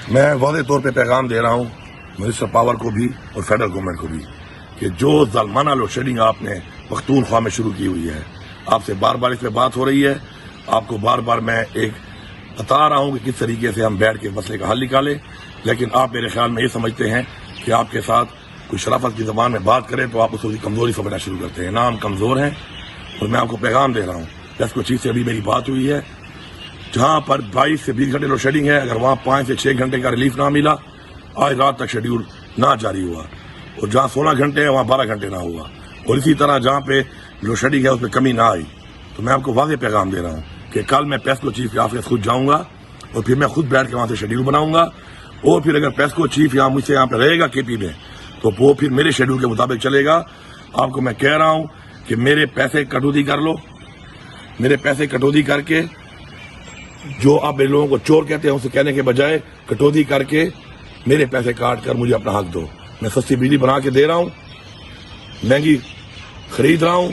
میں واضح طور پہ پیغام دے رہا ہوں منسٹر پاور کو بھی اور فیڈرل گورنمنٹ کو بھی کہ جو ظالمانہ لوڈ شیڈنگ آپ نے پختونخوا میں شروع کی ہوئی ہے، آپ سے بار بار اس پہ بات ہو رہی ہے، آپ کو بار بار میں ایک بتا رہا ہوں کہ کس طریقے سے ہم بیٹھ کے مسئلے کا حل نکالیں، لیکن آپ میرے خیال میں یہ سمجھتے ہیں کہ آپ کے ساتھ کوئی شرافت کی زبان میں بات کرے تو آپ اس کی کمزوری سمجھنا شروع کرتے ہیں۔ نہ ہم کمزور ہیں، اور میں آپ کو پیغام دے رہا ہوں، جس چیز سے ابھی میری بات ہوئی ہے، جہاں پر 22 سے 20 گھنٹے لوڈ شیڈنگ ہے، اگر وہاں 5 سے 6 گھنٹے کا ریلیف نہ ملا، آج رات تک شیڈیول نہ جاری ہوا، اور جہاں 16 گھنٹے ہے وہاں 12 گھنٹے نہ ہوا، اور اسی طرح جہاں پہ لوڈ شیڈنگ ہے اس پہ کمی نہ آئی، تو میں آپ کو واضح پیغام دے رہا ہوں کہ کل میں پیسکو چیف کے آفس خود جاؤں گا، اور پھر میں خود بیٹھ کے وہاں سے شیڈیول بناؤں گا، اور پھر اگر پیسکو چیف یہاں مجھ سے یہاں پہ رہے گا کے پی میں، تو وہ پھر میرے شیڈیول کے مطابق چلے گا۔ آپ کو میں کہہ رہا ہوں کہ میرے پیسے کٹوتی کر لو، میرے پیسے کٹوتی کر کے، جو آپ میرے لوگوں کو چور کہتے ہیں اسے کہنے کے بجائے کٹوتی کر کے میرے پیسے کاٹ کر مجھے اپنا حق دو۔ میں سستی بجلی بنا کے دے رہا ہوں، مہنگی خرید رہا ہوں،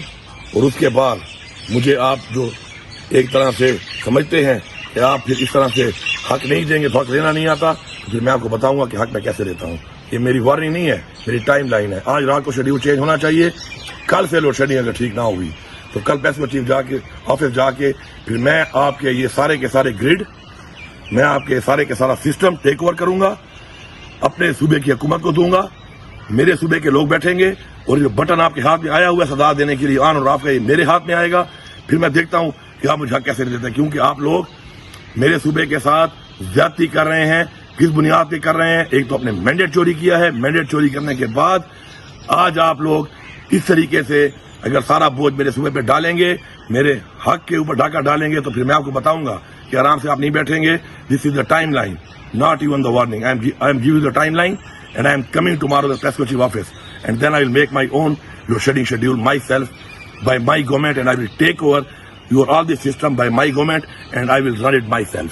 اور اس کے بعد مجھے آپ جو ایک طرح سے سمجھتے ہیں کہ آپ پھر اس طرح سے حق نہیں دیں گے تو حق لینا نہیں آتا، تو پھر میں آپ کو بتاؤں گا کہ حق میں کیسے لیتا ہوں۔ یہ میری وارننگ نہیں ہے، میری ٹائم لائن ہے۔ آج رات کو شیڈیول چینج ہونا چاہیے، کل سے لوڈ شیڈنگ اگر ٹھیک نہ ہوئی تو کل پیسکو چیف جا کے آفس جا کے پھر میں آپ کے یہ سارے کے سارے گریڈ، میں آپ کے سارے کے سارا سسٹم ٹیک اوور کروں گا، اپنے صوبے کی حکومت کو دوں گا، میرے صوبے کے لوگ بیٹھیں گے، اور جو بٹن آپ کے ہاتھ میں آیا ہوا ہے سزا دینے کے لیے آن اور آف کا، یہ میرے ہاتھ میں آئے گا۔ پھر میں دیکھتا ہوں کہ آپ مجھے حق کیسے دیتے ہیں، کیونکہ آپ لوگ میرے صوبے کے ساتھ زیادتی کر رہے ہیں۔ کس بنیاد پہ کر رہے ہیں؟ ایک تو اپنے مینڈیٹ چوری کیا ہے، مینڈیٹ چوری کرنے کے بعد آج آپ لوگ اس طریقے سے اگر سارا بوجھ میرے صوبے پہ ڈالیں گے، میرے حق کے اوپر ڈاکہ ڈالیں گے، تو پھر میں آپ کو بتاؤں گا کہ آرام سے آپ نہیں بیٹھیں گے۔ This is the timeline, not even the warning. I am giving you the timeline, and I am coming tomorrow to the Pesco Chief office, and then I will make my own load shedding schedule myself by my government, and I will take over all the system by my government, and I will run it myself.